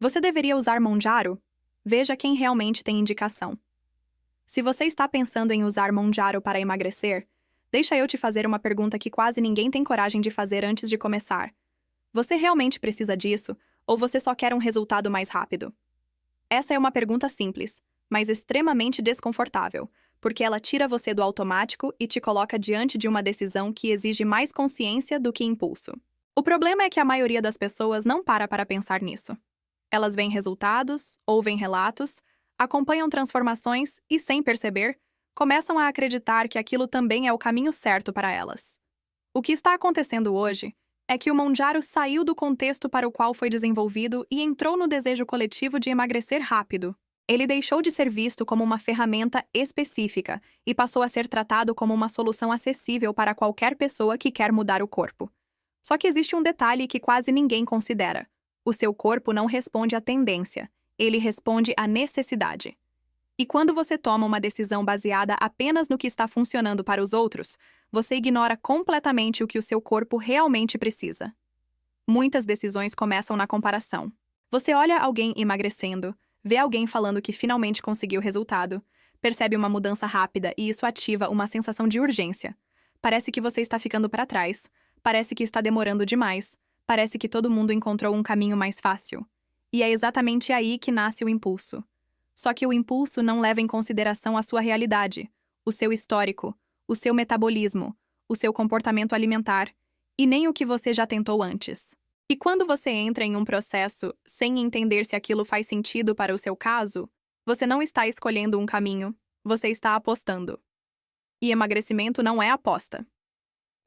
Você deveria usar Monjaro? Veja quem realmente tem indicação. Se você está pensando em usar Monjaro para emagrecer, deixa eu te fazer uma pergunta que quase ninguém tem coragem de fazer antes de começar. Você realmente precisa disso, ou você só quer um resultado mais rápido? Essa é uma pergunta simples, mas extremamente desconfortável, porque ela tira você do automático e te coloca diante de uma decisão que exige mais consciência do que impulso. O problema é que a maioria das pessoas não para pensar nisso. Elas veem resultados, ouvem relatos, acompanham transformações e, sem perceber, começam a acreditar que aquilo também é o caminho certo para elas. O que está acontecendo hoje é que o Monjaro saiu do contexto para o qual foi desenvolvido e entrou no desejo coletivo de emagrecer rápido. Ele deixou de ser visto como uma ferramenta específica e passou a ser tratado como uma solução acessível para qualquer pessoa que quer mudar o corpo. Só que existe um detalhe que quase ninguém considera. O seu corpo não responde à tendência, ele responde à necessidade. E quando você toma uma decisão baseada apenas no que está funcionando para os outros, você ignora completamente o que o seu corpo realmente precisa. Muitas decisões começam na comparação. Você olha alguém emagrecendo, vê alguém falando que finalmente conseguiu resultado, percebe uma mudança rápida e isso ativa uma sensação de urgência. Parece que você está ficando para trás, parece que está demorando demais, parece que todo mundo encontrou um caminho mais fácil. E é exatamente aí que nasce o impulso. Só que o impulso não leva em consideração a sua realidade, o seu histórico, o seu metabolismo, o seu comportamento alimentar e nem o que você já tentou antes. E quando você entra em um processo sem entender se aquilo faz sentido para o seu caso, você não está escolhendo um caminho, você está apostando. E emagrecimento não é aposta.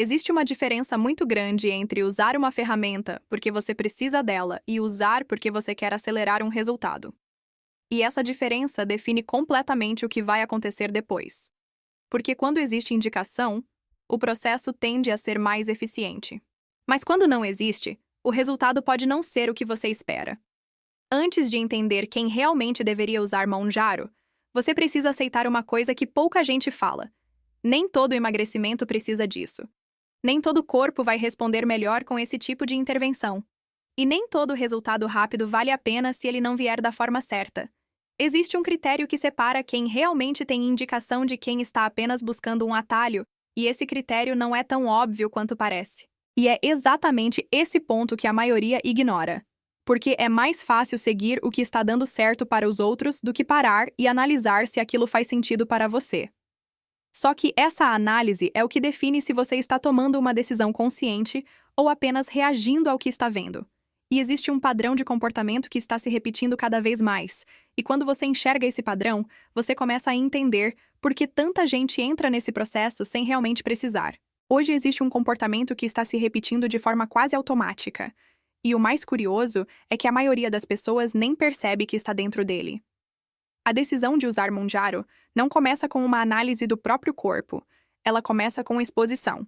Existe uma diferença muito grande entre usar uma ferramenta porque você precisa dela e usar porque você quer acelerar um resultado. E essa diferença define completamente o que vai acontecer depois. Porque quando existe indicação, o processo tende a ser mais eficiente. Mas quando não existe, o resultado pode não ser o que você espera. Antes de entender quem realmente deveria usar Monjaro, você precisa aceitar uma coisa que pouca gente fala. Nem todo emagrecimento precisa disso. Nem todo corpo vai responder melhor com esse tipo de intervenção. E nem todo resultado rápido vale a pena se ele não vier da forma certa. Existe um critério que separa quem realmente tem indicação de quem está apenas buscando um atalho, e esse critério não é tão óbvio quanto parece. E é exatamente esse ponto que a maioria ignora. Porque é mais fácil seguir o que está dando certo para os outros do que parar e analisar se aquilo faz sentido para você. Só que essa análise é o que define se você está tomando uma decisão consciente ou apenas reagindo ao que está vendo. E existe um padrão de comportamento que está se repetindo cada vez mais. E quando você enxerga esse padrão, você começa a entender por que tanta gente entra nesse processo sem realmente precisar. Hoje existe um comportamento que está se repetindo de forma quase automática. E o mais curioso é que a maioria das pessoas nem percebe que está dentro dele. A decisão de usar Monjaro não começa com uma análise do próprio corpo. Ela começa com exposição.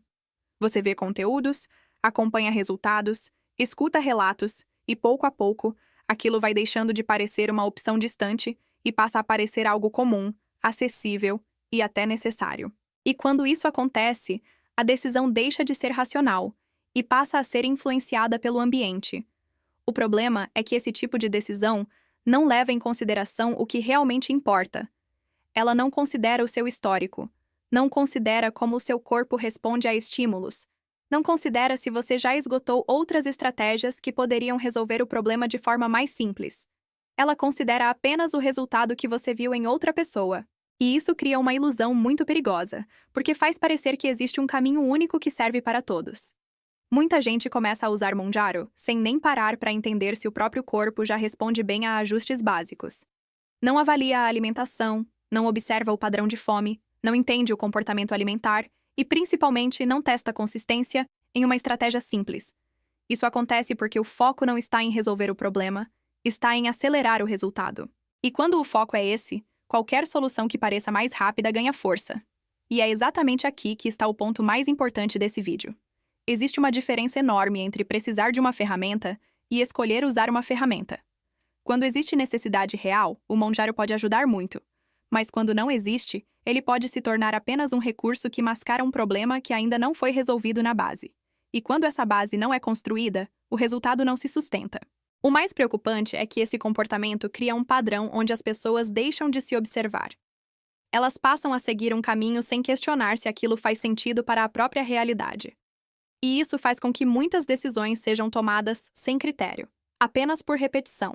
Você vê conteúdos, acompanha resultados, escuta relatos e, pouco a pouco, aquilo vai deixando de parecer uma opção distante e passa a parecer algo comum, acessível e até necessário. E quando isso acontece, a decisão deixa de ser racional e passa a ser influenciada pelo ambiente. O problema é que esse tipo de decisão não leva em consideração o que realmente importa. Ela não considera o seu histórico, não considera como o seu corpo responde a estímulos, não considera se você já esgotou outras estratégias que poderiam resolver o problema de forma mais simples. Ela considera apenas o resultado que você viu em outra pessoa. E isso cria uma ilusão muito perigosa, porque faz parecer que existe um caminho único que serve para todos. Muita gente começa a usar Monjaro sem nem parar para entender se o próprio corpo já responde bem a ajustes básicos. Não avalia a alimentação, não observa o padrão de fome, não entende o comportamento alimentar e, principalmente, não testa consistência em uma estratégia simples. Isso acontece porque o foco não está em resolver o problema, está em acelerar o resultado. E quando o foco é esse, qualquer solução que pareça mais rápida ganha força. E é exatamente aqui que está o ponto mais importante desse vídeo. Existe uma diferença enorme entre precisar de uma ferramenta e escolher usar uma ferramenta. Quando existe necessidade real, o Monjaro pode ajudar muito. Mas quando não existe, ele pode se tornar apenas um recurso que mascara um problema que ainda não foi resolvido na base. E quando essa base não é construída, o resultado não se sustenta. O mais preocupante é que esse comportamento cria um padrão onde as pessoas deixam de se observar. Elas passam a seguir um caminho sem questionar se aquilo faz sentido para a própria realidade. E isso faz com que muitas decisões sejam tomadas sem critério, apenas por repetição.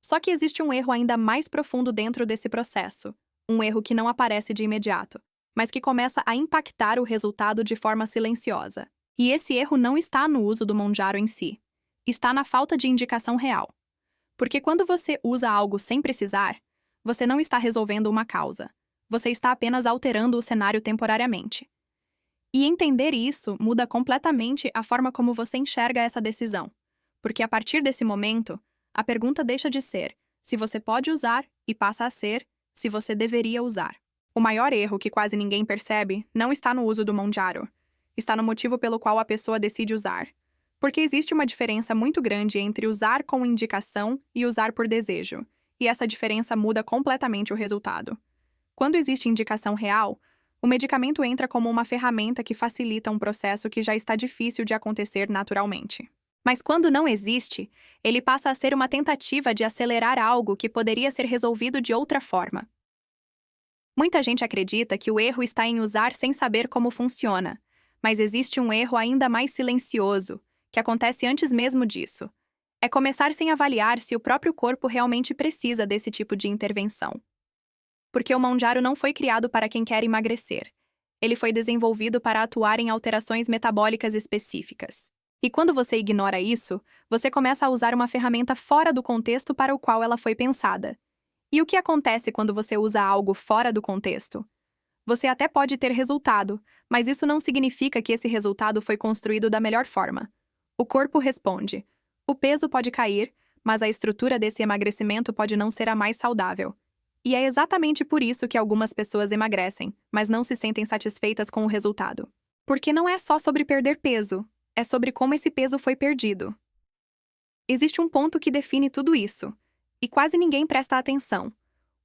Só que existe um erro ainda mais profundo dentro desse processo, um erro que não aparece de imediato, mas que começa a impactar o resultado de forma silenciosa. E esse erro não está no uso do Monjaro em si, está na falta de indicação real. Porque quando você usa algo sem precisar, você não está resolvendo uma causa, você está apenas alterando o cenário temporariamente. E entender isso muda completamente a forma como você enxerga essa decisão, porque a partir desse momento, a pergunta deixa de ser se você pode usar e passa a ser se você deveria usar. O maior erro que quase ninguém percebe não está no uso do Monjaro, está no motivo pelo qual a pessoa decide usar. Porque existe uma diferença muito grande entre usar com indicação e usar por desejo, e essa diferença muda completamente o resultado. Quando existe indicação real, o medicamento entra como uma ferramenta que facilita um processo que já está difícil de acontecer naturalmente. Mas quando não existe, ele passa a ser uma tentativa de acelerar algo que poderia ser resolvido de outra forma. Muita gente acredita que o erro está em usar sem saber como funciona, mas existe um erro ainda mais silencioso, que acontece antes mesmo disso. É começar sem avaliar se o próprio corpo realmente precisa desse tipo de intervenção. Porque o Monjaro não foi criado para quem quer emagrecer. Ele foi desenvolvido para atuar em alterações metabólicas específicas. E quando você ignora isso, você começa a usar uma ferramenta fora do contexto para o qual ela foi pensada. E o que acontece quando você usa algo fora do contexto? Você até pode ter resultado, mas isso não significa que esse resultado foi construído da melhor forma. O corpo responde. O peso pode cair, mas a estrutura desse emagrecimento pode não ser a mais saudável. E é exatamente por isso que algumas pessoas emagrecem, mas não se sentem satisfeitas com o resultado. Porque não é só sobre perder peso, é sobre como esse peso foi perdido. Existe um ponto que define tudo isso, e quase ninguém presta atenção.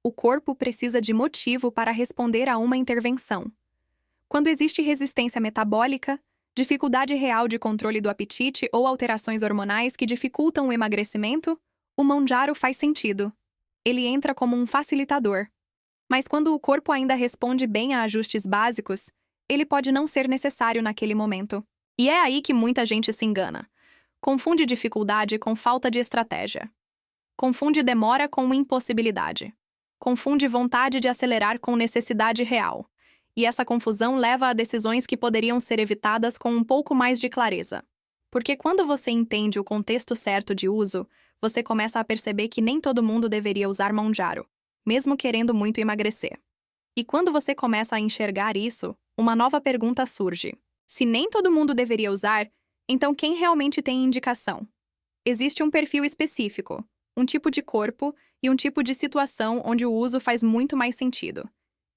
O corpo precisa de motivo para responder a uma intervenção. Quando existe resistência metabólica, dificuldade real de controle do apetite ou alterações hormonais que dificultam o emagrecimento, o Monjaro faz sentido. Ele entra como um facilitador. Mas quando o corpo ainda responde bem a ajustes básicos, ele pode não ser necessário naquele momento. E é aí que muita gente se engana. Confunde dificuldade com falta de estratégia. Confunde demora com impossibilidade. Confunde vontade de acelerar com necessidade real. E essa confusão leva a decisões que poderiam ser evitadas com um pouco mais de clareza. Porque quando você entende o contexto certo de uso, você começa a perceber que nem todo mundo deveria usar Monjaro, mesmo querendo muito emagrecer. E quando você começa a enxergar isso, uma nova pergunta surge. Se nem todo mundo deveria usar, então quem realmente tem indicação? Existe um perfil específico, um tipo de corpo e um tipo de situação onde o uso faz muito mais sentido.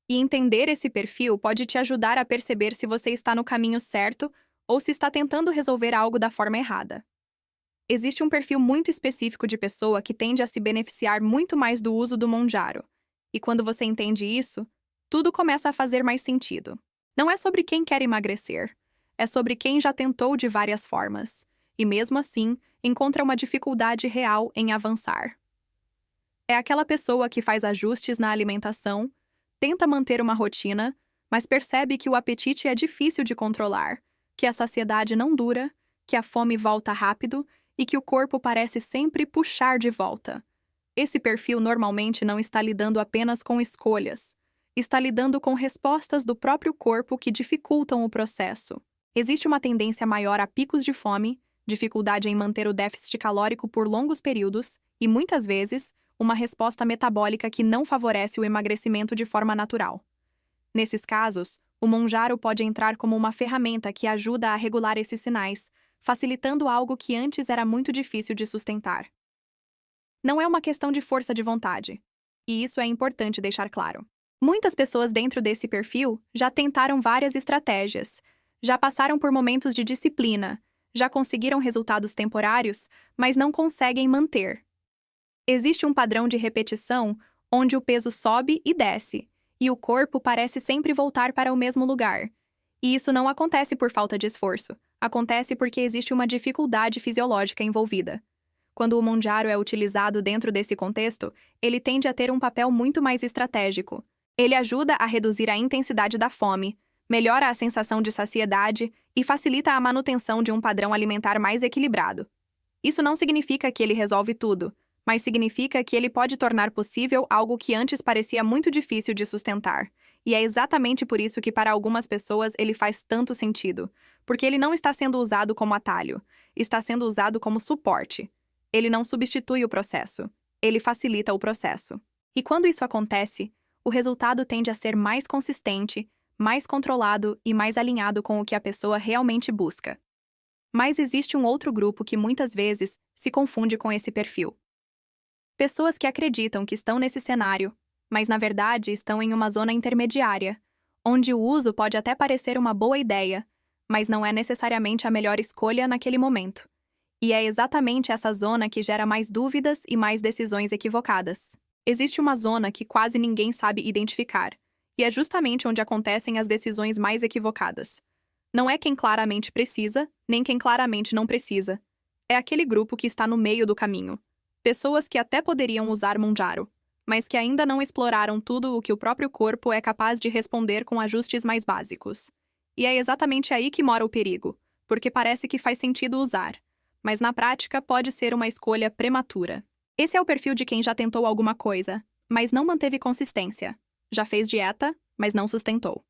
E entender esse perfil pode te ajudar a perceber se você está no caminho certo ou se está tentando resolver algo da forma errada. Existe um perfil muito específico de pessoa que tende a se beneficiar muito mais do uso do Monjaro. E quando você entende isso, tudo começa a fazer mais sentido. Não é sobre quem quer emagrecer, é sobre quem já tentou de várias formas, e mesmo assim, encontra uma dificuldade real em avançar. É aquela pessoa que faz ajustes na alimentação, tenta manter uma rotina, mas percebe que o apetite é difícil de controlar, que a saciedade não dura, que a fome volta rápido e que o corpo parece sempre puxar de volta. Esse perfil normalmente não está lidando apenas com escolhas, está lidando com respostas do próprio corpo que dificultam o processo. Existe uma tendência maior a picos de fome, dificuldade em manter o déficit calórico por longos períodos e, muitas vezes, uma resposta metabólica que não favorece o emagrecimento de forma natural. Nesses casos, o Monjaro pode entrar como uma ferramenta que ajuda a regular esses sinais, facilitando algo que antes era muito difícil de sustentar. Não é uma questão de força de vontade, e isso é importante deixar claro. Muitas pessoas dentro desse perfil já tentaram várias estratégias, já passaram por momentos de disciplina, já conseguiram resultados temporários, mas não conseguem manter. Existe um padrão de repetição onde o peso sobe e desce, e o corpo parece sempre voltar para o mesmo lugar. E isso não acontece por falta de esforço, acontece porque existe uma dificuldade fisiológica envolvida. Quando o Monjaro é utilizado dentro desse contexto, ele tende a ter um papel muito mais estratégico. Ele ajuda a reduzir a intensidade da fome, melhora a sensação de saciedade e facilita a manutenção de um padrão alimentar mais equilibrado. Isso não significa que ele resolve tudo, mas significa que ele pode tornar possível algo que antes parecia muito difícil de sustentar. E é exatamente por isso que para algumas pessoas ele faz tanto sentido, porque ele não está sendo usado como atalho, está sendo usado como suporte. Ele não substitui o processo, ele facilita o processo. E quando isso acontece, o resultado tende a ser mais consistente, mais controlado e mais alinhado com o que a pessoa realmente busca. Mas existe um outro grupo que muitas vezes se confunde com esse perfil. Pessoas que acreditam que estão nesse cenário, mas na verdade estão em uma zona intermediária, onde o uso pode até parecer uma boa ideia, mas não é necessariamente a melhor escolha naquele momento. E é exatamente essa zona que gera mais dúvidas e mais decisões equivocadas. Existe uma zona que quase ninguém sabe identificar, e é justamente onde acontecem as decisões mais equivocadas. Não é quem claramente precisa, nem quem claramente não precisa. É aquele grupo que está no meio do caminho. Pessoas que até poderiam usar Monjaro, mas que ainda não exploraram tudo o que o próprio corpo é capaz de responder com ajustes mais básicos. E é exatamente aí que mora o perigo, porque parece que faz sentido usar, mas na prática pode ser uma escolha prematura. Esse é o perfil de quem já tentou alguma coisa, mas não manteve consistência. Já fez dieta, mas não sustentou.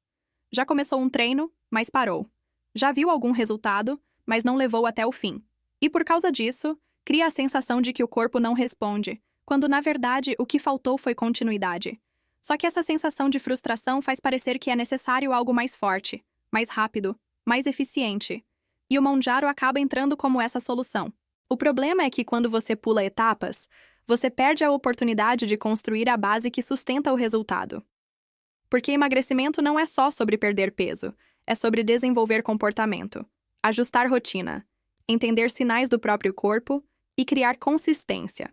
Já começou um treino, mas parou. Já viu algum resultado, mas não levou até o fim. E por causa disso, cria a sensação de que o corpo não responde, quando na verdade o que faltou foi continuidade. Só que essa sensação de frustração faz parecer que é necessário algo mais forte, mais rápido, mais eficiente. E o Monjaro acaba entrando como essa solução. O problema é que quando você pula etapas, você perde a oportunidade de construir a base que sustenta o resultado. Porque emagrecimento não é só sobre perder peso, é sobre desenvolver comportamento, ajustar rotina, entender sinais do próprio corpo e criar consistência.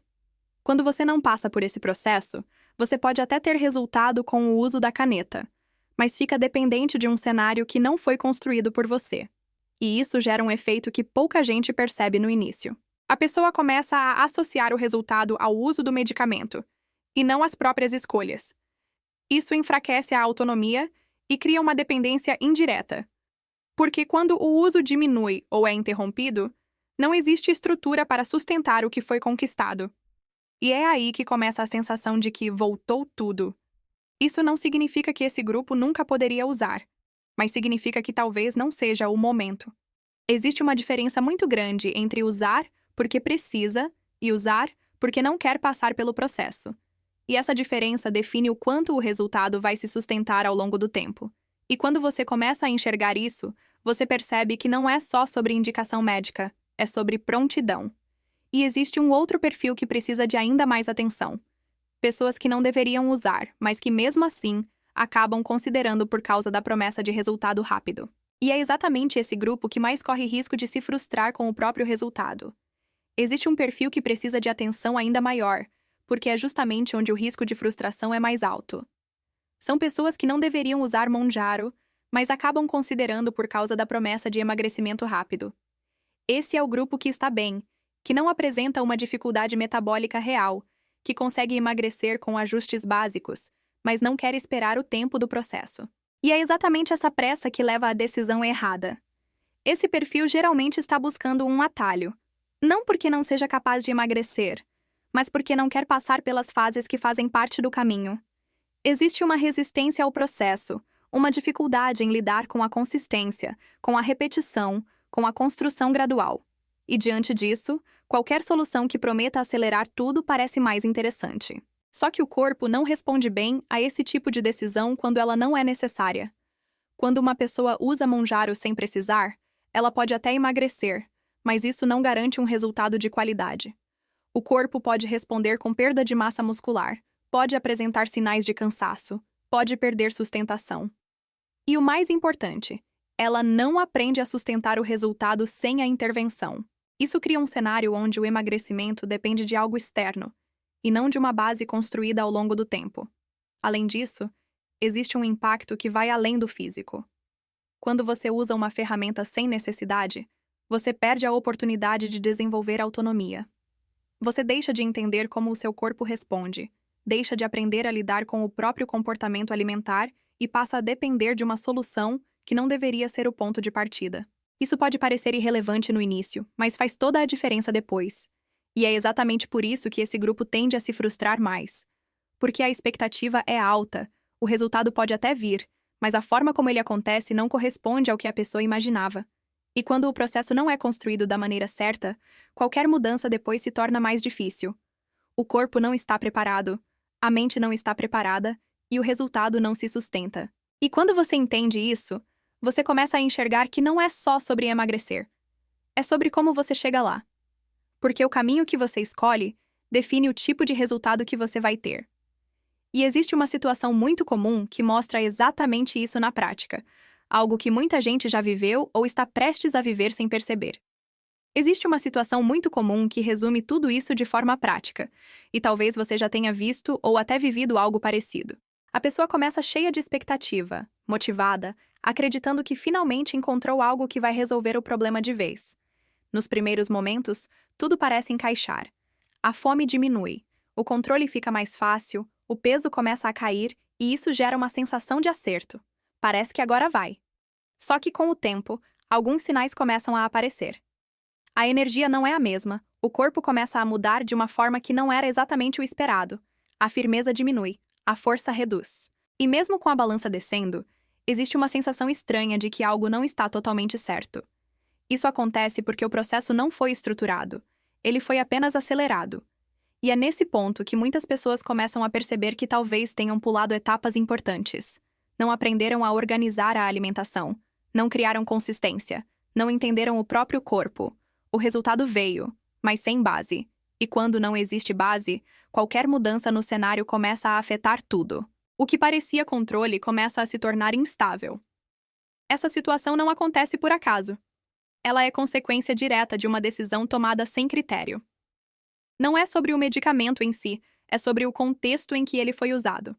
Quando você não passa por esse processo, você pode até ter resultado com o uso da caneta, mas fica dependente de um cenário que não foi construído por você. E isso gera um efeito que pouca gente percebe no início. A pessoa começa a associar o resultado ao uso do medicamento, e não às próprias escolhas. Isso enfraquece a autonomia e cria uma dependência indireta. Porque quando o uso diminui ou é interrompido, não existe estrutura para sustentar o que foi conquistado. E é aí que começa a sensação de que voltou tudo. Isso não significa que esse grupo nunca poderia usar, mas significa que talvez não seja o momento. Existe uma diferença muito grande entre usar porque precisa e usar porque não quer passar pelo processo. E essa diferença define o quanto o resultado vai se sustentar ao longo do tempo. E quando você começa a enxergar isso, você percebe que não é só sobre indicação médica, é sobre prontidão. E existe um outro perfil que precisa de ainda mais atenção. Pessoas que não deveriam usar, mas que mesmo assim acabam considerando por causa da promessa de resultado rápido. E é exatamente esse grupo que mais corre risco de se frustrar com o próprio resultado. Existe um perfil que precisa de atenção ainda maior, porque é justamente onde o risco de frustração é mais alto. São pessoas que não deveriam usar Monjaro, mas acabam considerando por causa da promessa de emagrecimento rápido. Esse é o grupo que está bem, que não apresenta uma dificuldade metabólica real, que consegue emagrecer com ajustes básicos, mas não quer esperar o tempo do processo. E é exatamente essa pressa que leva à decisão errada. Esse perfil geralmente está buscando um atalho, não porque não seja capaz de emagrecer, mas porque não quer passar pelas fases que fazem parte do caminho. Existe uma resistência ao processo, uma dificuldade em lidar com a consistência, com a repetição, com a construção gradual. E diante disso, qualquer solução que prometa acelerar tudo parece mais interessante. Só que o corpo não responde bem a esse tipo de decisão quando ela não é necessária. Quando uma pessoa usa Monjaro sem precisar, ela pode até emagrecer, mas isso não garante um resultado de qualidade. O corpo pode responder com perda de massa muscular, pode apresentar sinais de cansaço, pode perder sustentação. E o mais importante, ela não aprende a sustentar o resultado sem a intervenção. Isso cria um cenário onde o emagrecimento depende de algo externo, e não de uma base construída ao longo do tempo. Além disso, existe um impacto que vai além do físico. Quando você usa uma ferramenta sem necessidade, você perde a oportunidade de desenvolver autonomia. Você deixa de entender como o seu corpo responde, deixa de aprender a lidar com o próprio comportamento alimentar e passa a depender de uma solução que não deveria ser o ponto de partida. Isso pode parecer irrelevante no início, mas faz toda a diferença depois. E é exatamente por isso que esse grupo tende a se frustrar mais. Porque a expectativa é alta, o resultado pode até vir, mas a forma como ele acontece não corresponde ao que a pessoa imaginava. E quando o processo não é construído da maneira certa, qualquer mudança depois se torna mais difícil. O corpo não está preparado, a mente não está preparada e o resultado não se sustenta. E quando você entende isso, você começa a enxergar que não é só sobre emagrecer. É sobre como você chega lá. Porque o caminho que você escolhe define o tipo de resultado que você vai ter. E existe uma situação muito comum que mostra exatamente isso na prática, algo que muita gente já viveu ou está prestes a viver sem perceber. Existe uma situação muito comum que resume tudo isso de forma prática, e talvez você já tenha visto ou até vivido algo parecido. A pessoa começa cheia de expectativa, motivada, acreditando que finalmente encontrou algo que vai resolver o problema de vez. Nos primeiros momentos, tudo parece encaixar. A fome diminui, o controle fica mais fácil, o peso começa a cair e isso gera uma sensação de acerto. Parece que agora vai. Só que com o tempo, alguns sinais começam a aparecer. A energia não é a mesma, o corpo começa a mudar de uma forma que não era exatamente o esperado. A firmeza diminui, a força reduz. E mesmo com a balança descendo, existe uma sensação estranha de que algo não está totalmente certo. Isso acontece porque o processo não foi estruturado, ele foi apenas acelerado. E é nesse ponto que muitas pessoas começam a perceber que talvez tenham pulado etapas importantes. Não aprenderam a organizar a alimentação, não criaram consistência, não entenderam o próprio corpo. O resultado veio, mas sem base. E quando não existe base, qualquer mudança no cenário começa a afetar tudo. O que parecia controle começa a se tornar instável. Essa situação não acontece por acaso. Ela é consequência direta de uma decisão tomada sem critério. Não é sobre o medicamento em si, é sobre o contexto em que ele foi usado.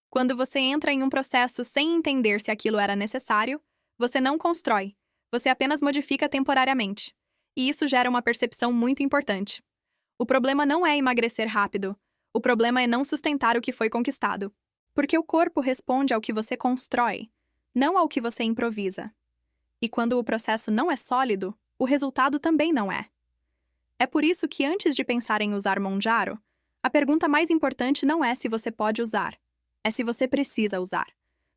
Quando você entra em um processo sem entender se aquilo era necessário, você não constrói, você apenas modifica temporariamente. E isso gera uma percepção muito importante. O problema não é emagrecer rápido, o problema é não sustentar o que foi conquistado. Porque o corpo responde ao que você constrói, não ao que você improvisa. E quando o processo não é sólido, o resultado também não é. É por isso que antes de pensar em usar Mounjaro, a pergunta mais importante não é se você pode usar, é se você precisa usar.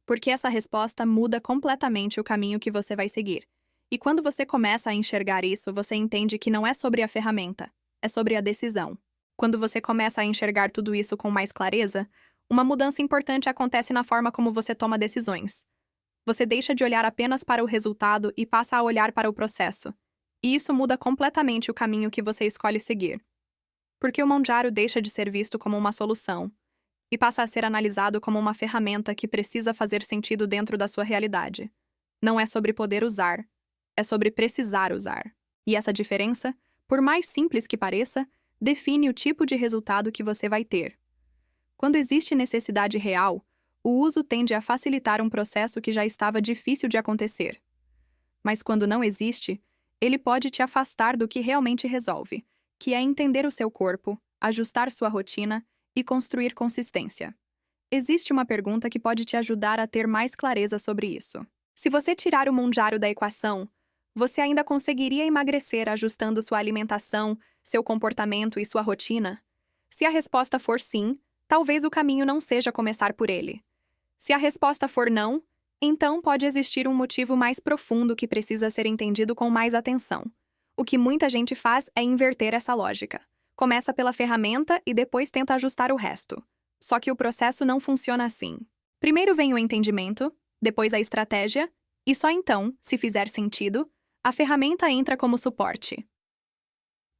Porque essa resposta muda completamente o caminho que você vai seguir. E quando você começa a enxergar isso, você entende que não é sobre a ferramenta, é sobre a decisão. Quando você começa a enxergar tudo isso com mais clareza, uma mudança importante acontece na forma como você toma decisões. Você deixa de olhar apenas para o resultado e passa a olhar para o processo. E isso muda completamente o caminho que você escolhe seguir. Porque o Mounjaro deixa de ser visto como uma solução e passa a ser analisado como uma ferramenta que precisa fazer sentido dentro da sua realidade. Não é sobre poder usar, é sobre precisar usar. E essa diferença, por mais simples que pareça, define o tipo de resultado que você vai ter. Quando existe necessidade real, o uso tende a facilitar um processo que já estava difícil de acontecer. Mas quando não existe, ele pode te afastar do que realmente resolve, que é entender o seu corpo, ajustar sua rotina e construir consistência. Existe uma pergunta que pode te ajudar a ter mais clareza sobre isso. Se você tirar o Mounjaro da equação, você ainda conseguiria emagrecer ajustando sua alimentação, seu comportamento e sua rotina? Se a resposta for sim, talvez o caminho não seja começar por ele. Se a resposta for não, então pode existir um motivo mais profundo que precisa ser entendido com mais atenção. O que muita gente faz é inverter essa lógica. Começa pela ferramenta e depois tenta ajustar o resto. Só que o processo não funciona assim. Primeiro vem o entendimento, depois a estratégia, e só então, se fizer sentido, a ferramenta entra como suporte.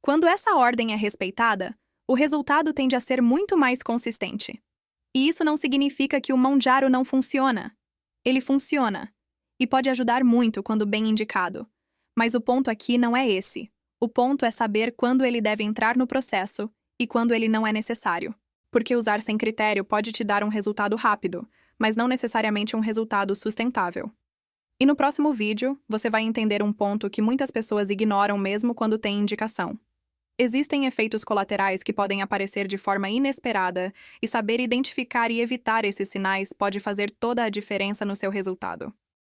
Quando essa ordem é respeitada, o resultado tende a ser muito mais consistente. E isso não significa que o Mounjaro não funciona. Ele funciona, e pode ajudar muito quando bem indicado. Mas o ponto aqui não é esse. O ponto é saber quando ele deve entrar no processo e quando ele não é necessário. Porque usar sem critério pode te dar um resultado rápido, mas não necessariamente um resultado sustentável. E no próximo vídeo, você vai entender um ponto que muitas pessoas ignoram mesmo quando tem indicação. Existem efeitos colaterais que podem aparecer de forma inesperada, e saber identificar e evitar esses sinais pode fazer toda a diferença no seu resultado.